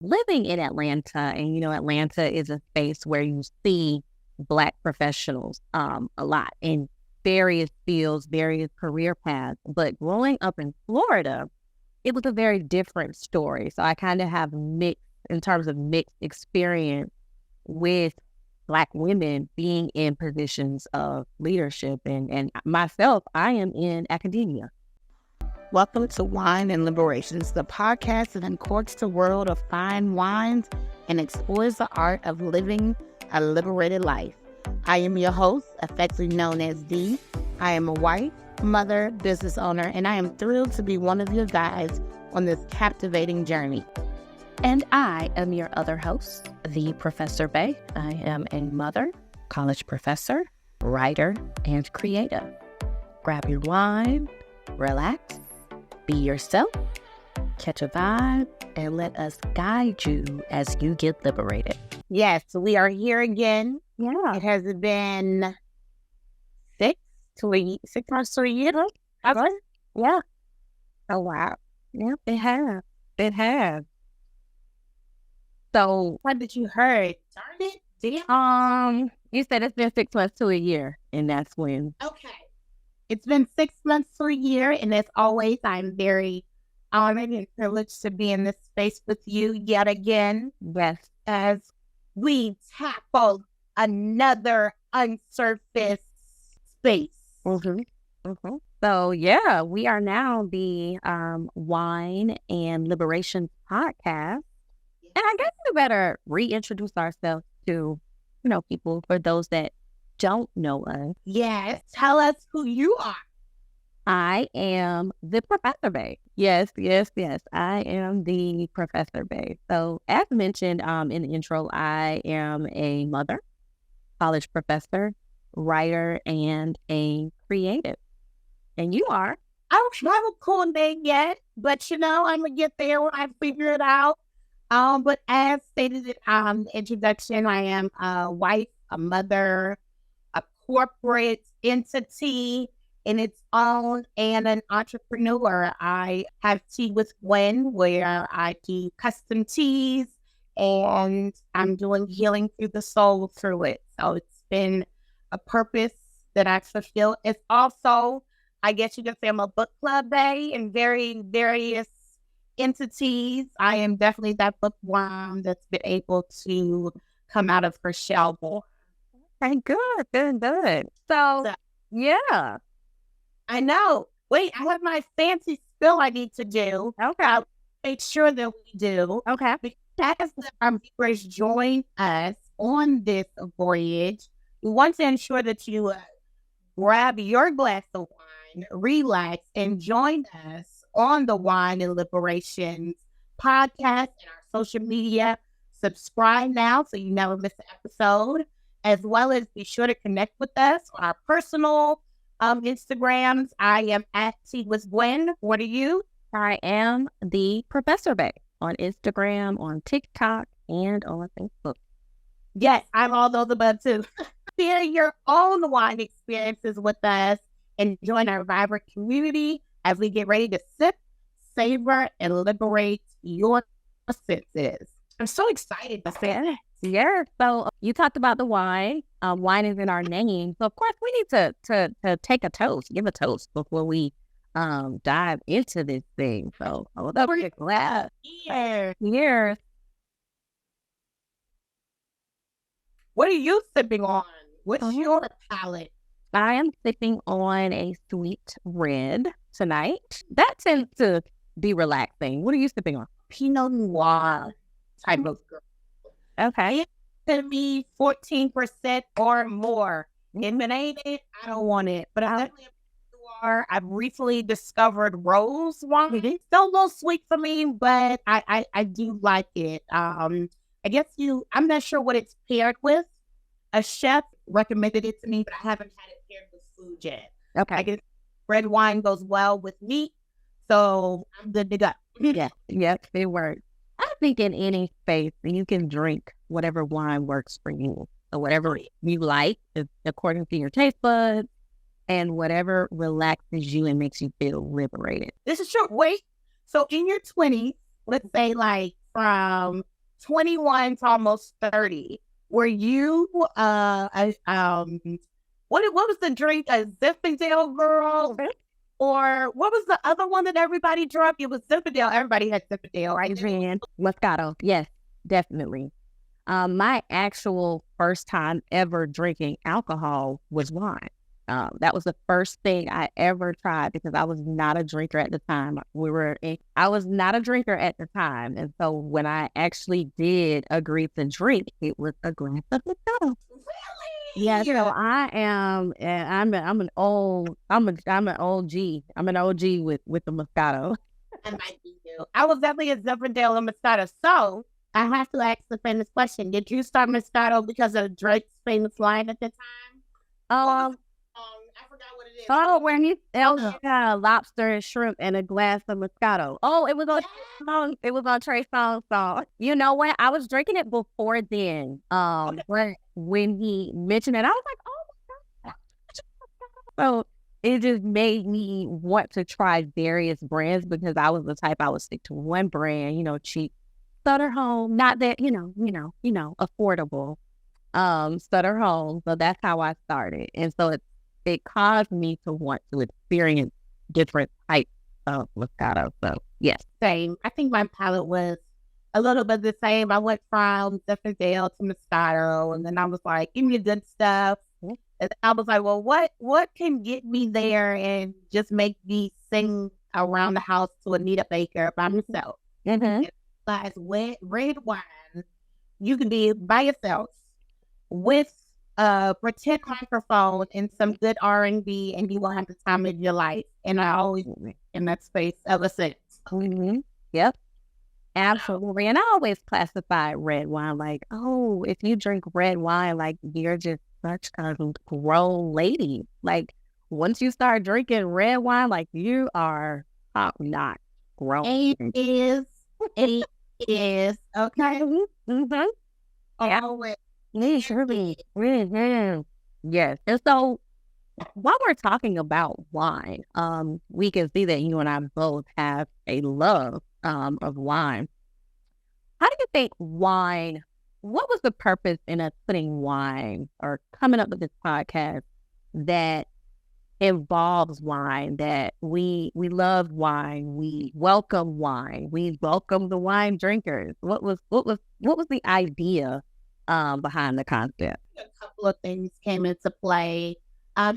living in Atlanta, and Atlanta is a space where you see Black professionals a lot in various fields, various career paths. But growing up in Florida, it was a very different story. So I kind of have mixed experience with Black women being in positions of leadership. And myself, I am in academia. Welcome to Wine and Liberations, the podcast that uncorks the world of fine wines and explores the art of living a liberated life. I am your host, affectionately known as Dee. I am a wife, mother, business owner, and I am thrilled to be one of your guides on this captivating journey. And I am your other host, the Professor Bay. I am a mother, college professor, writer, and creative. Grab your wine, relax, be yourself, catch a vibe, and let us guide you as you get liberated. Yes, we are here again. Yeah. It has been 6 months to a year. Yeah. Oh, wow. Yeah, it has. It has. So, What did you heard? Darn it, damn. you said it's been 6 months to a year, and that's when. Okay. It's been 6 months to a year, and as always, I'm very honored and privileged to be in this space with you yet again. Yes. As we tackle another unsurfaced space. So, yeah, we are now the Wine and Liberation podcast. And I guess we better reintroduce ourselves to, people, for those that don't know us. Yes, tell us who you are. I am the Professor Bay. Yes. I am the Professor Bay. So, as mentioned in the intro, I am a mother, college professor, writer, and a creative. And you are? I don't have a cool name yet, but I'm gonna get there when I figure it out. But as stated in the introduction, I am a wife, a mother, a corporate entity in its own, and an entrepreneur. I have Tea with Gwen, where I do custom teas, and I'm doing healing through the soul through it. So it's been a purpose that I fulfill. It's also, I guess you could say, I'm a book club day in various entities. I am definitely that bookworm that's been able to come out of her shell more. Okay, good. So, yeah. I know. Wait, I have my fancy spill I need to do. Okay. I'll make sure that we do. Okay. Because our viewers join us on this voyage, we want to ensure that you grab your glass of wine, relax, and join us on the Wine and Liberations podcast and our social media. Subscribe now so you never miss an episode, as well as be sure to connect with us on our personal Instagrams. I am at Tea with Gwen. What are you? I am the Professor Bay on Instagram, on TikTok, and on Facebook. Yes, I'm all those above too. Share your own wine experiences with us and join our vibrant community as we get ready to sip, savor, and liberate your senses. I'm so excited to say it. Yeah. So you talked about the wine. Wine is in our name. So of course we need to take a toast, give a toast before we dive into this thing. So hold up your glass. Cheers. What are you sipping on? What's your palate? I am sipping on a sweet red tonight. That tends to be relaxing. What are you sipping on? Pinot Noir type of girl. Okay. It's to be 14% or more. If it ain't it, I don't want it. But I definitely are. I've recently discovered rose wine. It's still a little sweet for me, but I do like it. I guess I'm not sure what it's paired with. A chef recommended it to me, but I haven't had it paired with food yet. Okay. I guess red wine goes well with meat, so I'm good to go. Yes, it works. I think in any space you can drink whatever wine works for you. So whatever you like, according to your taste buds, and whatever relaxes you and makes you feel liberated. This is true. Wait, so in your 20s, let's say like from 21 to almost 30, were you, what was the drink? A Zinfandel girl? Or what was the other one that everybody drank? It was Zinfandel. Everybody had Zinfandel, right? Moscato. Yes, definitely. My actual first time ever drinking alcohol was wine. That was the first thing I ever tried because I was not a drinker at the time. I was not a drinker at the time. And so when I actually did agree to drink, it was a glass of Moscato. Really? Yeah, so I am, and I'm an OG. I'm an OG with the Moscato. I might be you. I was definitely a Zinfandel and Moscato. So I have to ask the famous question. Did you start Moscato because of Drake's famous line at the time? I forgot what it is. Oh, when he got lobster and shrimp and a glass of Moscato. Oh, it was on it was on Trey Songz song. You know what? I was drinking it before then. But when he mentioned it, I was like, oh my God. So it just made me want to try various brands because I was the type I would stick to one brand, cheap Sutter Home. Not that, affordable. Sutter Home. So that's how I started. And so it caused me to want to experience different types of Moscato. So, yes. Same. I think my palate was a little bit the same. I went from Zinfandel to Moscato, and then I was like, give me the good stuff. And I was like, well, what can get me there and just make me sing around the house to Anita Baker by myself? Mm-hmm. Besides red wine, you can be by yourself with a pretend microphone and some good R&B, and you will have the time of your life. And I always been in that space ever since. Mm-hmm. Yep. Absolutely. And I always classify red wine like, oh, if you drink red wine, like you're just such a grown lady. Like once you start drinking red wine, like you are top-notch grown. It is. Okay. Mm-hmm. Always. Mm-hmm. Yes. And so while we're talking about wine, we can see that you and I both have a love of wine. How do you think wine, what was the purpose in us putting wine or coming up with this podcast that involves wine, that we love wine, we welcome wine, we welcome the wine drinkers? What was the idea behind the concept? A couple of things came into play.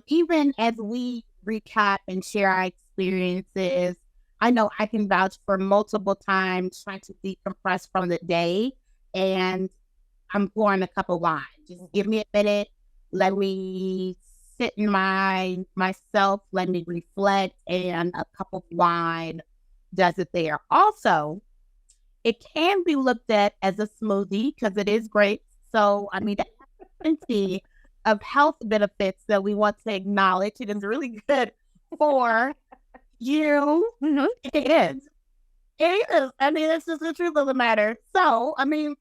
Even as we recap and share our experiences, I know I can vouch for multiple times trying to decompress from the day, and I'm pouring a cup of wine. Just give me a minute. Let me sit in myself. Let me reflect, and a cup of wine does it there. Also, it can be looked at as a smoothie because it is great. So, I mean, plenty of health benefits that we want to acknowledge. It is really good for you. Mm-hmm. It is. It is. I mean, it's just the truth of the matter. So, I mean,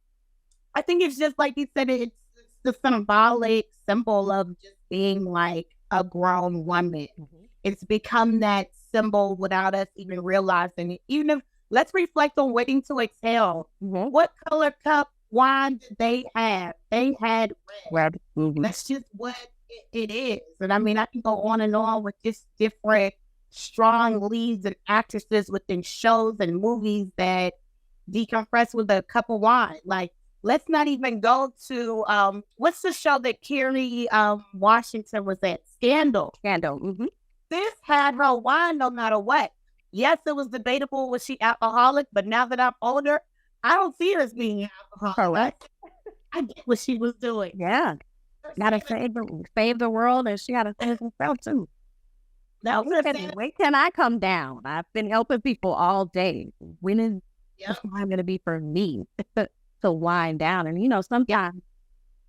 I think it's just like you said, it's the symbolic symbol of just being like a grown woman. Mm-hmm. It's become that symbol without us even realizing it. Even if, let's reflect on waiting to exhale. Mm-hmm. What color cup wine did they have? They had red. Mm-hmm. That's just what it is. And I mean, I can go on and on with just different strong leads and actresses within shows and movies that decompress with a cup of wine. Like, let's not even go to what's the show that Kerry Washington was at? Scandal. Mm-hmm. This had her wine no matter what. Yes, it was debatable, was she alcoholic? But now that I'm older, I don't see her as being alcoholic. I get what she was doing. Yeah. Gotta save the world, and she gotta save herself too. Now, when can I come down? I've been helping people all day. When is the time going to be for me to wind down? And, sometimes,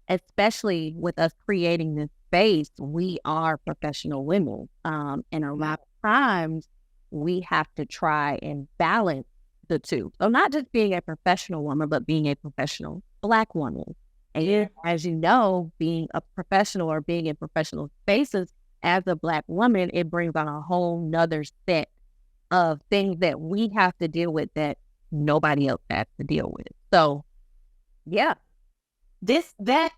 especially with us creating this space, we are professional women. And a lot of times we have to try and balance the two. So not just being a professional woman, but being a professional Black woman. And as you know, being a professional or being in professional spaces as a Black woman, it brings on a whole nother set of things that we have to deal with that nobody else has to deal with. So Yeah. That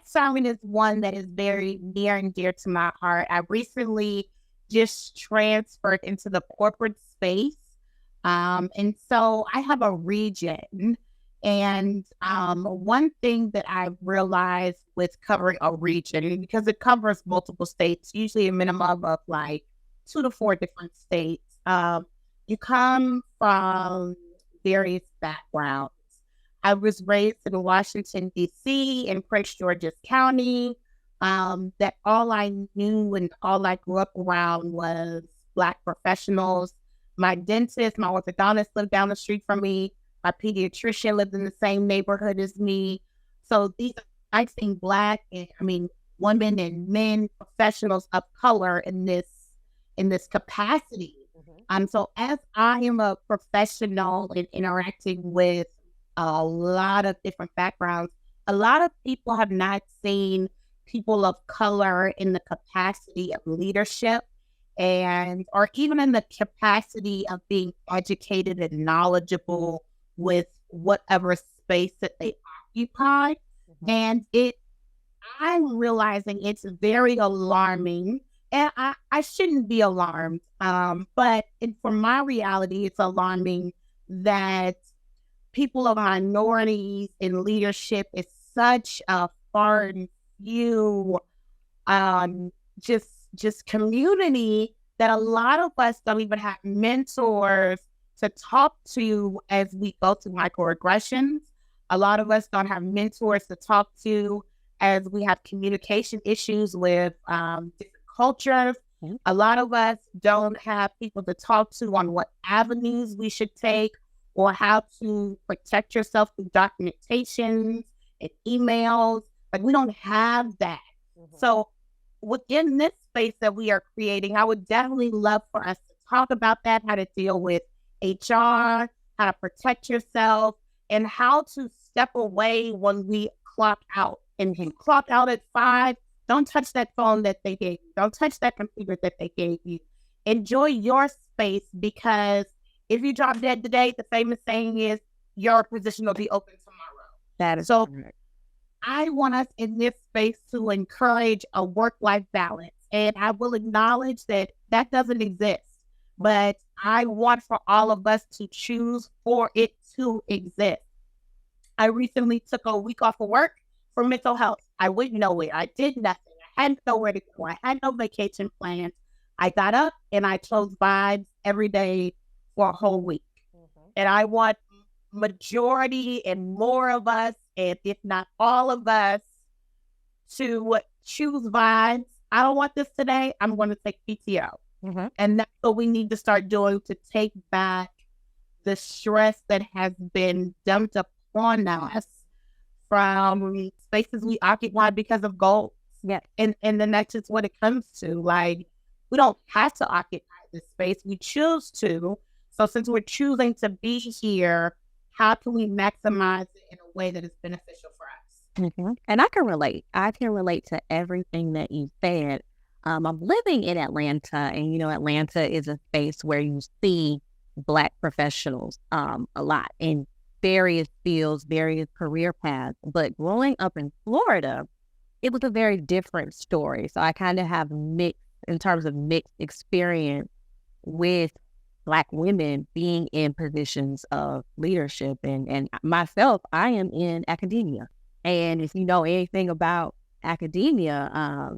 sermon is one that is very near and dear to my heart. I recently just transferred into the corporate space. And so I have a region. And one thing that I realized with covering a region, because it covers multiple states, usually a minimum of like 2 to 4 different states, you come from various backgrounds. I was raised in Washington, D.C., in Prince George's County. That all I knew and all I grew up around was Black professionals. My dentist, my orthodontist lived down the street from me. My pediatrician lived in the same neighborhood as me. So I've seen Black and women and men professionals of color in this capacity. So as I am a professional in interacting with a lot of different backgrounds, a lot of people have not seen people of color in the capacity of leadership or even in the capacity of being educated and knowledgeable with whatever space that they occupy. And I'm realizing it's very alarming. And I shouldn't be alarmed. But for my reality, it's alarming that people of minorities in leadership is such a far and few just community that a lot of us don't even have mentors to talk to as we go through microaggressions. A lot of us don't have mentors to talk to as we have communication issues with different cultures. A lot of us don't have people to talk to on what avenues we should take or how to protect yourself through documentations and emails. Like, we don't have that. So within this space that we are creating, I would definitely love for us to talk about that, how to deal with HR, how to protect yourself, and how to step away when we clock out. And you clock out at 5, don't touch that phone that they gave you. Don't touch that computer that they gave you. Enjoy your space, because if you drop dead today, the famous saying is, your position will be open tomorrow. That is so correct. I want us in this space to encourage a work-life balance. And I will acknowledge that doesn't exist. But I want for all of us to choose for it to exist. I recently took a week off of work for mental health. I went nowhere. I did nothing. I had nowhere to go. I had no vacation plans. I got up and I chose vibes every day for a whole week. And I want majority and more of us, and if not all of us, to choose vibes. I don't want this today. I'm going to take PTO. And that's what we need to start doing to take back the stress that has been dumped upon us from spaces we occupy because of goals. Yeah. And then that's just what it comes to. Like, we don't have to occupy this space. We choose to. So since we're choosing to be here, how can we maximize it in a way that is beneficial for us? And I can relate. I can relate to everything that you said. I'm living in Atlanta, and Atlanta is a space where you see Black professionals a lot in various fields, various career paths. But growing up in Florida, it was a very different story. So I kind of have mixed experience with Black women being in positions of leadership. And myself, I am in academia. And if you know anything about academia,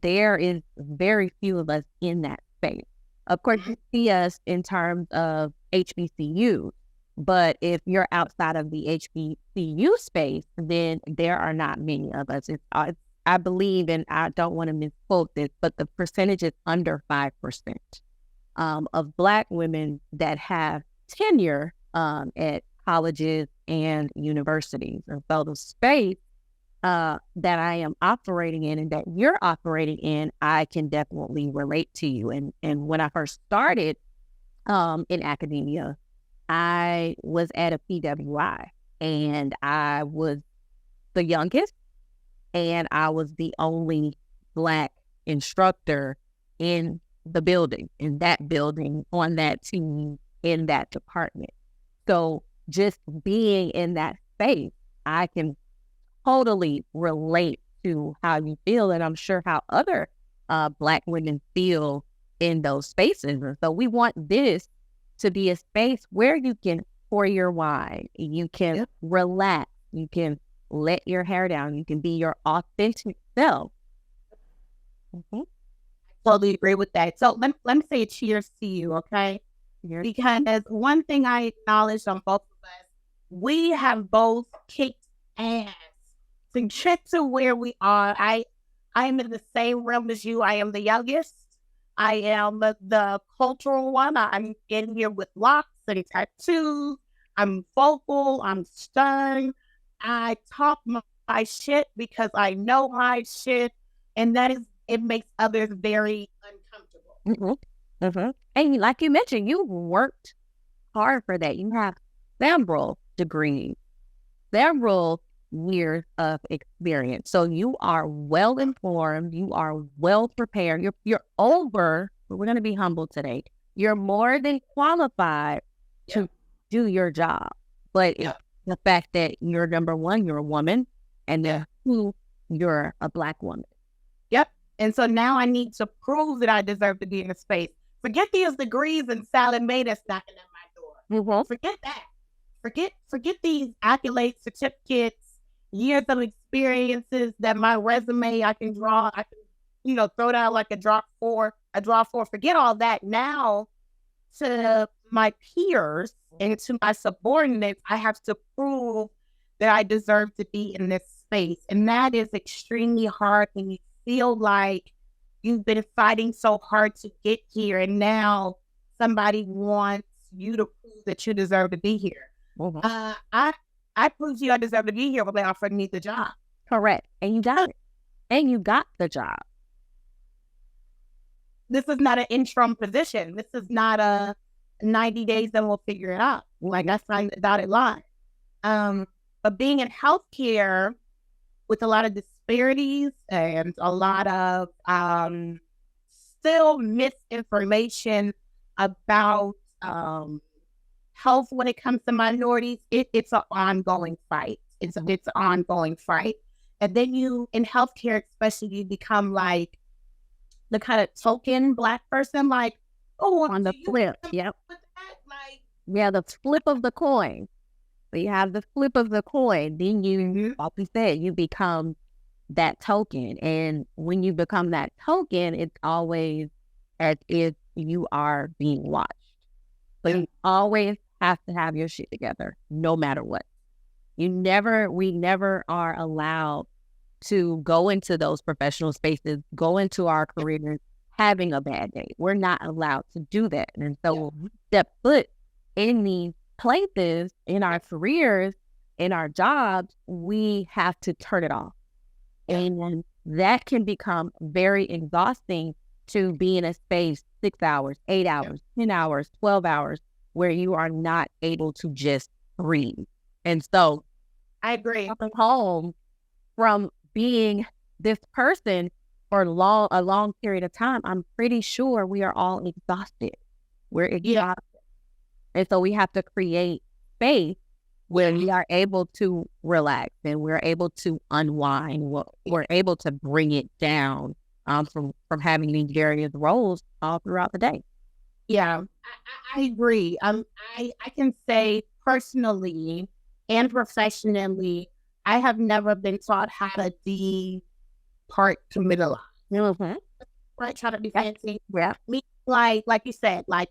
there is very few of us in that space. Of course, you see us in terms of HBCU, but if you're outside of the HBCU space, then there are not many of us. I believe, and I don't want to misquote this, but the percentage is under 5% of Black women that have tenure at colleges and universities. And so the space that I am operating in and that you're operating in, I can definitely relate to you. And when I first started in academia, I was at a PWI, and I was the youngest, and I was the only Black instructor in the building, on that team, in that department. So just being in that space, I can totally relate to how you feel, and I'm sure how other Black women feel in those spaces. And so we want this to be a space where you can pour your wine, you can relax, you can let your hair down, you can be your authentic self. Mm-hmm. Totally agree with that. So let me say cheers to you, okay? Cheers. Because one thing I acknowledge on both of us, we have both kicked ass to get to where we are. I am in the same realm as you. I am the youngest. I am the cultural one. I'm in here with locks and tattoos. I'm vocal. I'm stern. I talk my shit because I know my shit, and it makes others very uncomfortable. Mm-hmm. Mm-hmm. And like you mentioned, you worked hard for that. You have several degrees, several years of experience. So you are well informed, you are well prepared, you're over, we're gonna be humble today. You're more than qualified to do your job. But it's the fact that you're number one, you're a woman, and then two, you're a Black woman. Yep. And so now I need to prove that I deserve to be in a space. Forget these degrees and Sallie Mae that's knocking at my door. Mm-hmm. Forget that. Forget these accolades, certificates, years of experiences that my resume I can draw. I can, throw down like a draw four. Forget all that. Now to my peers and to my subordinates, I have to prove that I deserve to be in this space. And that is extremely hard when you feel like you've been fighting so hard to get here, and now somebody wants you to prove that you deserve to be here. Mm-hmm. I proved to you I deserve to be here when they offered me the job. Correct. And you got it. And you got the job. This is not an interim position. This is not a 90 days and we'll figure it out. Like, that's not a dotted line. But being in healthcare with a lot of disparities and a lot of still misinformation about health when it comes to minorities, it's an ongoing fight. It's an ongoing fight. And then in healthcare especially, you become like the kind of token Black person, like, on the flip. Yep. The flip of the coin. So you have the flip of the coin. Then you, like we said, you become that token. And when you become that token, it's always as if you are being watched. But you always have to have your shit together, no matter what. We never are allowed to go into those professional spaces, go into our careers having a bad day. We're not allowed to do that. And so when we step foot in these places, in our careers, in our jobs, we have to turn it off. And that can become very exhausting to be in a space 6 hours, 8 hours, 10 hours, 12 hours, where you are not able to just breathe. And so I agree. Coming home from being this person for a long period of time, I'm pretty sure we are all exhausted. We're exhausted. And so we have to create space where we are able to relax and we're able to unwind. We're able to bring it down from having these various roles all throughout the day. Yeah, I agree. I can say personally and professionally, I have never been taught how to departmentalize. Mm-hmm. Right, try to be fancy. Yeah. Me, like you said, like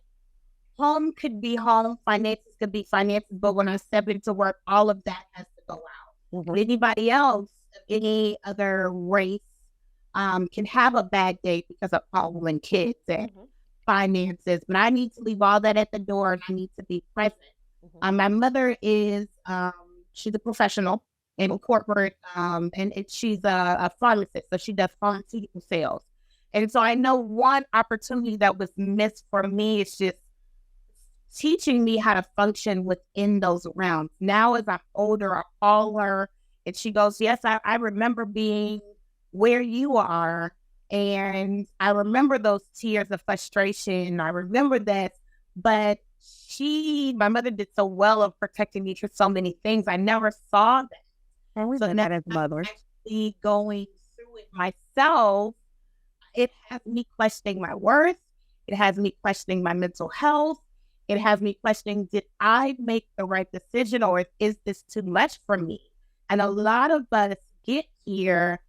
home could be home, finances could be finances, but when I step into work, all of that has to go out. Mm-hmm. Anybody else, any other race, can have a bad day because of home and kids and finances, but I need to leave all that at the door and I need to be present. My mother is, she's a professional in corporate, and she's a pharmacist, so she does pharmaceutical sales. And so I know one opportunity that was missed for me is just teaching me how to function within those realms. Now, as I'm older, I call her and she goes, yes, I remember being where you are. And I remember those tears of frustration. I remember that, but my mother did so well of protecting me for so many things. I never saw that. And we So did now that as I'm mothers. actually going through it myself. It has me questioning my worth. It has me questioning my mental health. It has me questioning, did I make the right decision, or is this too much for me? And a lot of us get here,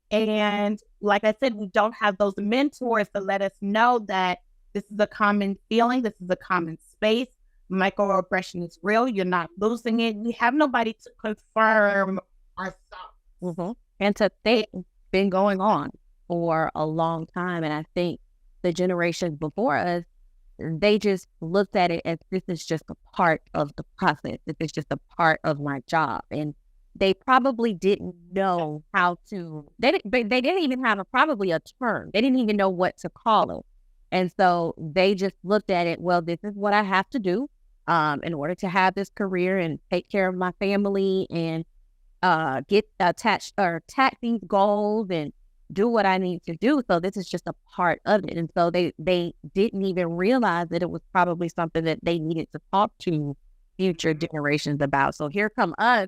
and like I said, we don't have those mentors to let us know that this is a common feeling. This is a common space. Microaggression is real. You're not losing it. We have nobody to confirm our thoughts. And to think it's been going on for a long time. And I think the generations before us, they just looked at it as this is just a part of the process. This is just a part of my job. And they probably didn't know how to, they didn't even have probably a term. They didn't even know what to call it. And so they just looked at it, well, this is what I have to do in order to have this career and take care of my family and get attached or attack these goals and do what I need to do. So this is just a part of it. And so they didn't even realize that it was probably something that they needed to talk to future generations about. So here come us,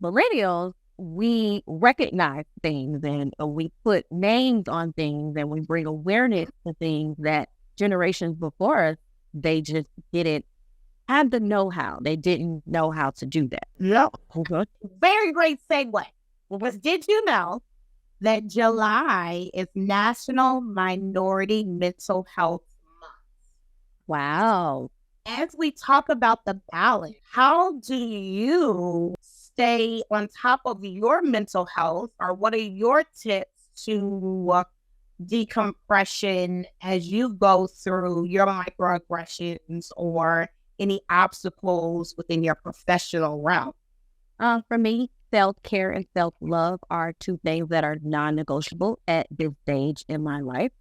millennials, we recognize things and we put names on things and we bring awareness to things that generations before us, they just didn't have the know-how. They didn't know how to do that. Yeah. Very great segue. Because did you know that July is National Minority Mental Health Month? Wow. As we talk about the balance, how do you stay on top of your mental health, or what are your tips to decompression as you go through your microaggressions or any obstacles within your professional realm? For me, self-care and self-love are two things that are non-negotiable at this stage in my life.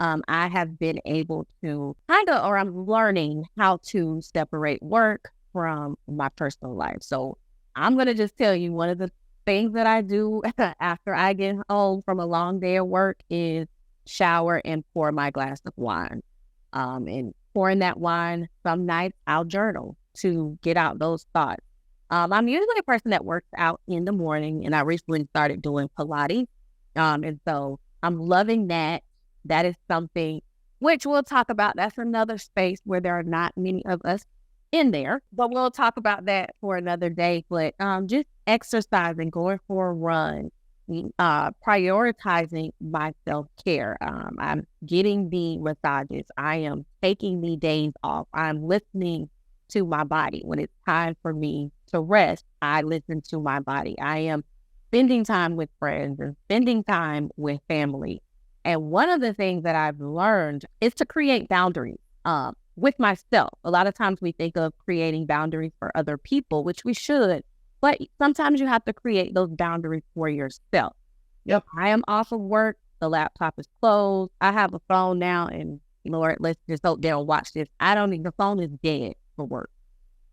I have been able to I'm learning how to separate work from my personal life. So I'm going to just tell you, one of the things that I do after I get home from a long day of work is shower and pour my glass of wine. And pouring that wine, some nights I'll journal to get out those thoughts. I'm usually a person that works out in the morning, and I recently started doing Pilates. And so I'm loving that. That is something which we'll talk about. That's another space where there are not many of us in there, but we'll talk about that for another day. But just exercising, going for a run, prioritizing my self-care. I'm getting the massages. I am taking the days off. I'm listening to my body. When it's time for me to rest, I listen to my body. I am spending time with friends and spending time with family. And one of the things that I've learned is to create boundaries with myself. A lot of times we think of creating boundaries for other people, which we should, but sometimes you have to create those boundaries for yourself. Yep. I am off of work. The laptop is closed. I have a phone now, and Lord, let's just hope they don't watch this. The phone is dead for work.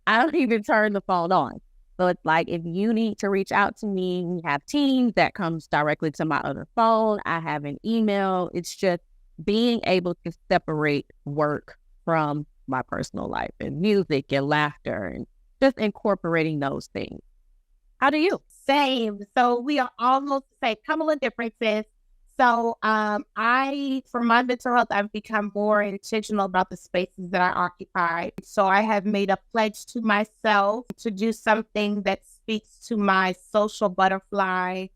I don't even turn the phone on. So it's like, if you need to reach out to me, we have Teams that comes directly to my other phone. I have an email. It's just being able to separate work from my personal life, and music and laughter, and just incorporating those things. How do you? Same. So we are almost the same. Couple of differences. So for my mental health, I've become more intentional about the spaces that I occupy. So I have made a pledge to myself to do something that speaks to my social butterfly.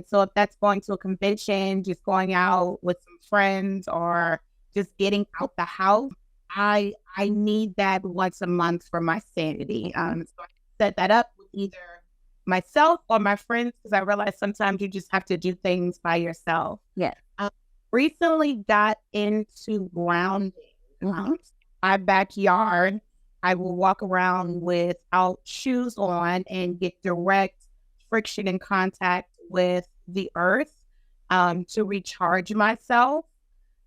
So if that's going to a convention, just going out with some friends, or just getting out the house, I need that once a month for my sanity. So I set that up with either myself or my friends, because I realize sometimes you just have to do things by yourself. Yes. Recently got into grounding. My backyard, I will walk around without shoes on and get direct friction and contact with the earth to recharge myself.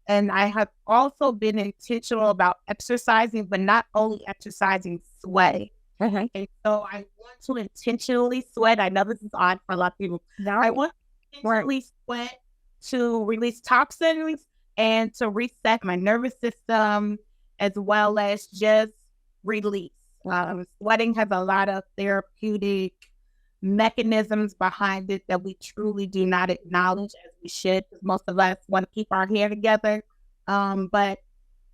And I have also been intentional about exercising, but not only exercising, sweating. Okay. And so I want to intentionally sweat. I know this is odd for a lot of people. No. I want to intentionally sweat to release toxins and to reset my nervous system, as well as just release. Sweating has a lot of therapeutic mechanisms behind it that we truly do not acknowledge as we should, because most of us want to keep our hair together. But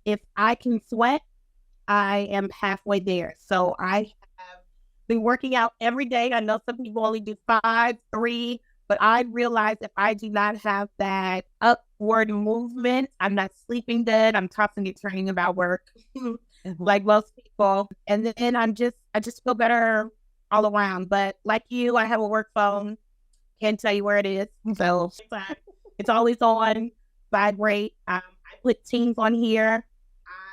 if I can sweat, I am halfway there. So I have been working out every day. I know some people only do 5, 3, but I realize if I do not have that upward movement, I'm not sleeping good. I'm tossing and turning about work like most people. And then I just feel better all around. But like you, I have a work phone. Can't tell you where it is. So it's always on vibrate. I put Teams on here.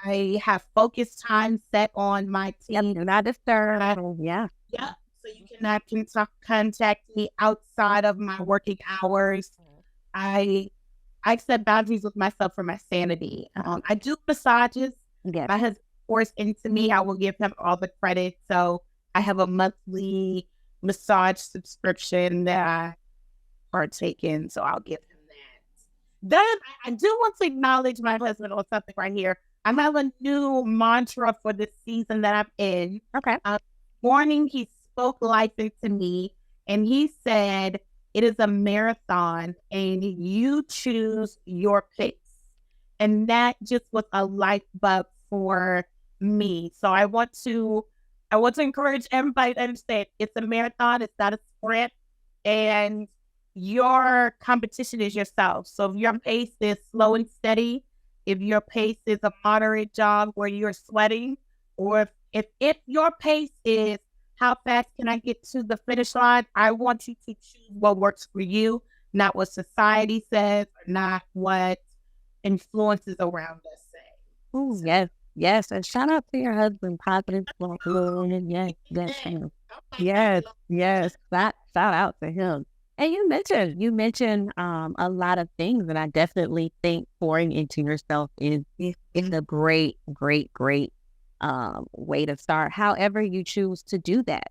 I have focus time set on my team. Do not disturb. Yeah. Yeah. So you cannot contact me outside of my working hours. I set boundaries with myself for my sanity. I do massages. Yeah. My husband pours into me. I will give him all the credit. So I have a monthly massage subscription that I partake in. So I'll give him that. Then I do want to acknowledge my husband on something right here. I have a new mantra for the season that I'm in. Okay. Morning, he spoke life into me, and he said, it is a marathon, and you choose your pace. And that just was a light bulb for me. So I want to encourage everybody to understand it's a marathon, it's not a sprint, and your competition is yourself. So if your pace is slow and steady, if your pace is a moderate jog where you're sweating, or if your pace is how fast can I get to the finish line, I want you to choose what works for you, not what society says, or not what influences around us say. Ooh, yes, yes. And shout out to your husband, positive influence. Yes, yes. Shout out to him. And you mentioned a lot of things, and I definitely think pouring into yourself is a great way to start. However you choose to do that,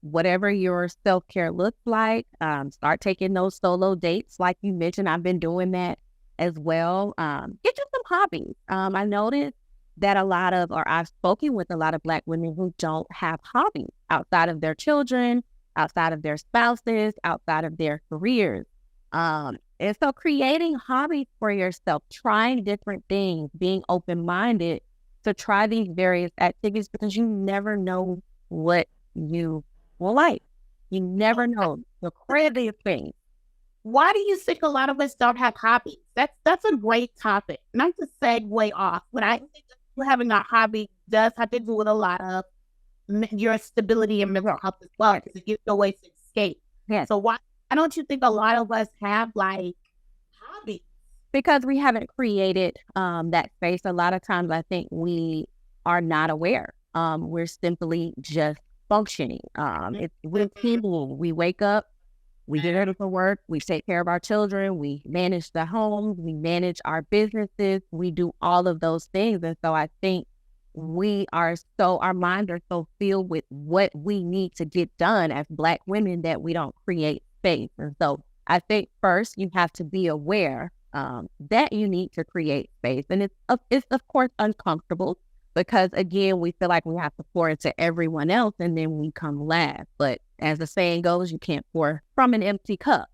whatever your self-care looks like, start taking those solo dates, like you mentioned. I've been doing that as well. Get you some hobbies. I noticed that I've spoken with a lot of Black women who don't have hobbies outside of their children, outside of their spouses, outside of their careers. And so creating hobbies for yourself, trying different things, being open-minded to try these various activities, because you never know what you will like. You never know the craziest things. Why do you think a lot of us don't have hobbies? That's a great topic. Not to segue off, but I think having a hobby does have to do with a lot of your stability and mental health as well, because it gives you a way to escape. Yes. So why don't you think a lot of us have like hobbies? Because we haven't created that space. A lot of times I think we are not aware. We're simply just functioning. It's routine. We wake up, we get ready for work, we take care of our children, we manage the home, we manage our businesses, we do all of those things. And so I think our minds are so filled with what we need to get done as Black women that we don't create space. And so I think first you have to be aware that you need to create space. And it's of course uncomfortable, because again, we feel like we have to pour into everyone else and then we come last. But as the saying goes, you can't pour from an empty cup.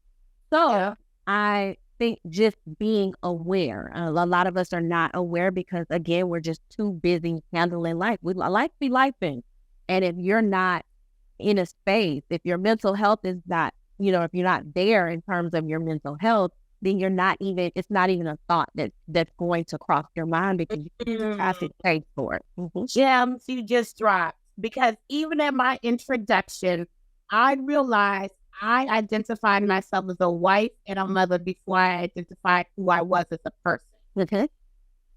So yeah. I think just being aware. A lot of us are not aware because, again, we're just too busy handling life. Life be lifing. And if you're not in a space, if your mental health is not, if you're not there in terms of your mental health, then it's not even a thought that's going to cross your mind, because you have to pay for it. Mm-hmm. Gems you just dropped. Because even in my introduction, I realized I identified myself as a wife and a mother before I identified who I was as a person. Okay.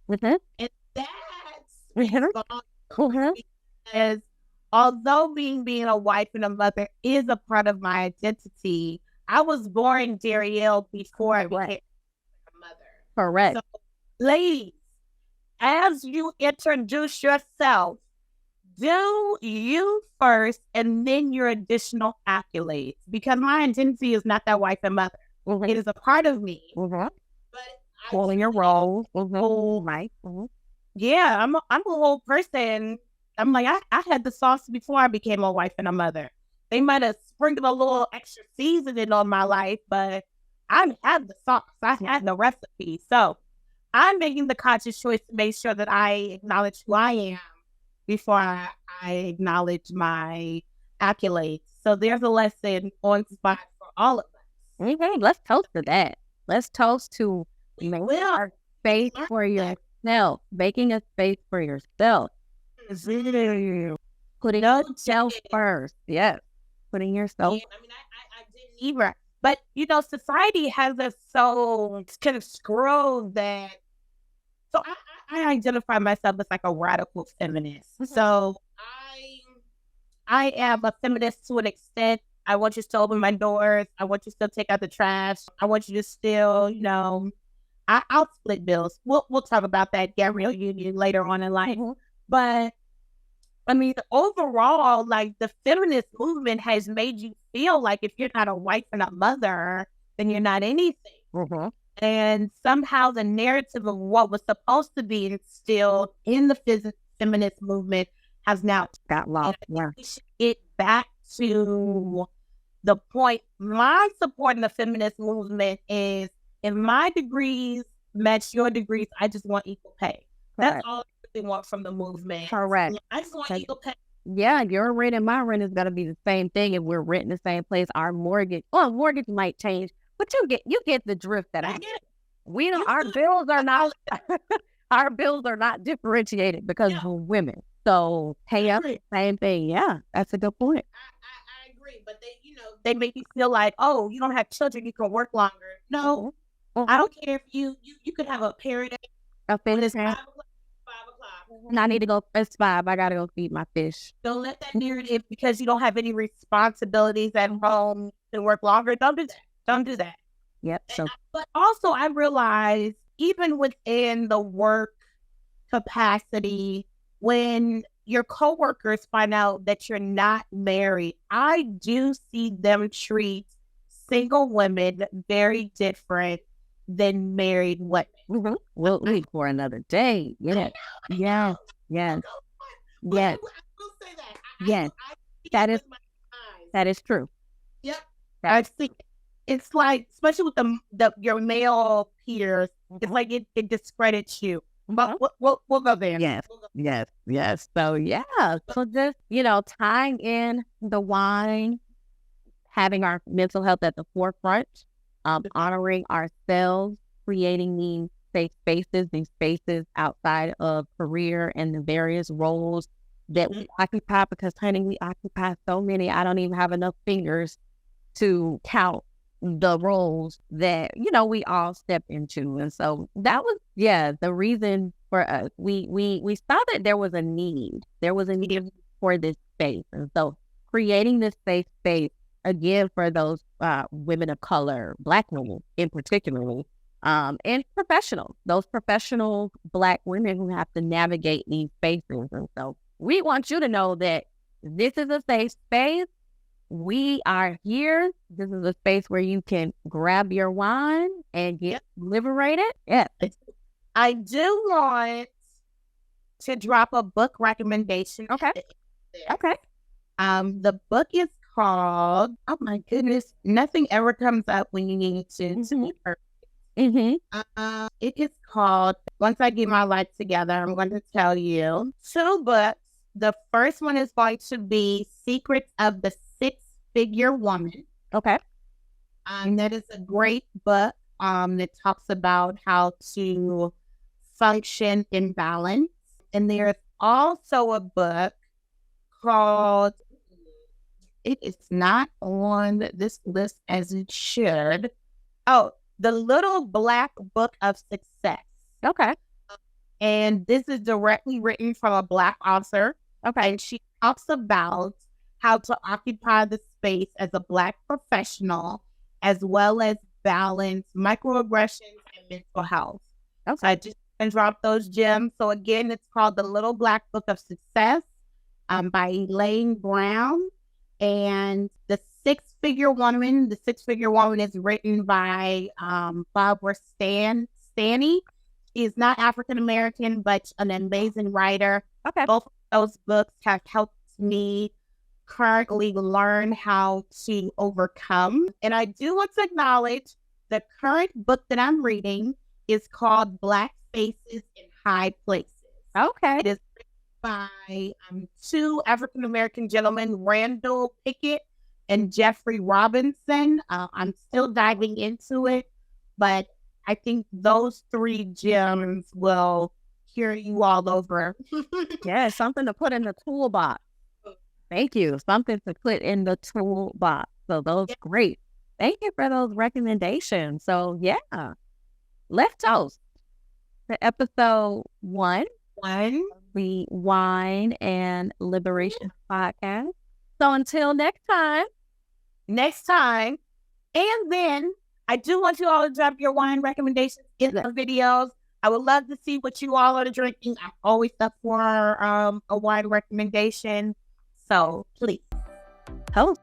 Mm-hmm. And that's because although being a wife and a mother is a part of my identity, I was born Darielle before I became a mother. Correct. So, ladies, as you introduce yourself, do you first and then your additional accolades, because my identity is not that wife and mother. Mm-hmm. It is a part of me. Mm-hmm. But calling your role. Mm-hmm. Right. Mm-hmm. Yeah, I'm a whole person I'm like, I had the sauce before I became a wife and a mother. They might have sprinkled a little extra seasoning on my life, but I had the sauce. I had the recipe. So I'm making the conscious choice to make sure that I acknowledge who I am before I acknowledge my accolades. So there's a lesson on spot for all of us. Okay, let's toast to that. Let's toast to making a space for yourself, making a space for yourself. Putting yourself first. Yes. Putting yourself. I mean, I didn't either. But, you know, society has us so kind of screwed that. So I identify myself as like a radical feminist. Mm-hmm. So I am a feminist to an extent. I want you to open my doors. I want you to still take out the trash. I want you to still, you know, I'll split bills. We'll talk about that Gabrielle Union later on in life. Mm-hmm. But I mean, overall, like the feminist movement has made you feel like if you're not a wife and a mother, then you're not anything. Mm-hmm. And somehow the narrative of what was supposed to be instilled in the feminist movement has now got lost. Yeah. It back to the point. My support in the feminist movement is if my degrees match your degrees, I just want equal pay. Correct. That's all I really want from the movement. Correct. I just want equal pay. Yeah, your rent and my rent is going to be the same thing if we're renting the same place. Our mortgage might change, but you get the drift that I get. We don't. Our bills are not. Our bills are not differentiated because we're women. So pay up, same thing. Yeah, that's a good point. I agree, but they make you feel like, oh, you don't have children, you can work longer. No, I don't care if you could have a parent. A fish. 5 o'clock. And I need to go. It's 5. I gotta go feed my fish. Don't let that narrative because you don't have any responsibilities at home to work longer. Don't do that. Don't do that. Yep. So, but also I realize even within the work capacity, when your coworkers find out that you're not married, I do see them treat single women very different than married women. Mm-hmm. We'll leave for another day. Yes. Yes. Yes. Yes. I will say that. Yes. That is true. Yep. I see. It's like, especially with your male peers, it's like it discredits you. But we'll go there. Yes. Yes. So yeah. So just, tying in the wine, having our mental health at the forefront, honoring ourselves, creating these safe spaces, these spaces outside of career and the various roles that we occupy, because honey, we occupy so many. I don't even have enough fingers to count the roles that, we all step into. And so that was, the reason for us. We saw that there was a need. There was a need for this space. And so creating this safe space, again, for those women of color, Black women in particular, and professionals, those professional Black women who have to navigate these spaces. And so we want you to know that this is a safe space. We are here. This is a space where you can grab your wine and get liberated. Yeah. I do want to drop a book recommendation. Okay. Okay. The book is called, oh my goodness, Nothing Ever Comes Up When You Need to Be Perfect. Mm-hmm. It is called, once I get my life together, I'm going to tell you 2 books. The first one is going to be Secrets of the Six-Figure Woman. Okay. That is a great book that talks about how to function in balance. And there's also a book called, it is not on this list as it should. Oh, The Little Black Book of Success. Okay. And this is directly written from a Black author. Okay. And she talks about how to occupy the space as a Black professional, as well as balance microaggressions and mental health. Okay. So I just dropped those gems. So again, it's called The Little Black Book of Success by Elaine Brown. And The Six-Figure Woman. The Six-Figure Woman is written by Barbara Stanny. She is not African-American, but an amazing writer. Okay. Both those books have helped me currently learn how to overcome. And I do want to acknowledge the current book that I'm reading is called Black Faces in High Places. Okay. It is written by two African-American gentlemen, Randall Pickett and Jeffrey Robinson. I'm still diving into it, but I think those three gems will hear you all over. Yeah, something to put in the toolbox. Thank you. Something to put in the toolbox. So those great. Thank you for those recommendations. So yeah, Left Toast, the episode 1, the Wine and Liberation podcast. So until next time. And then I do want you all to drop your wine recommendations in the videos. I would love to see what you all are drinking. I'm always up for a wine recommendation. So please. Host.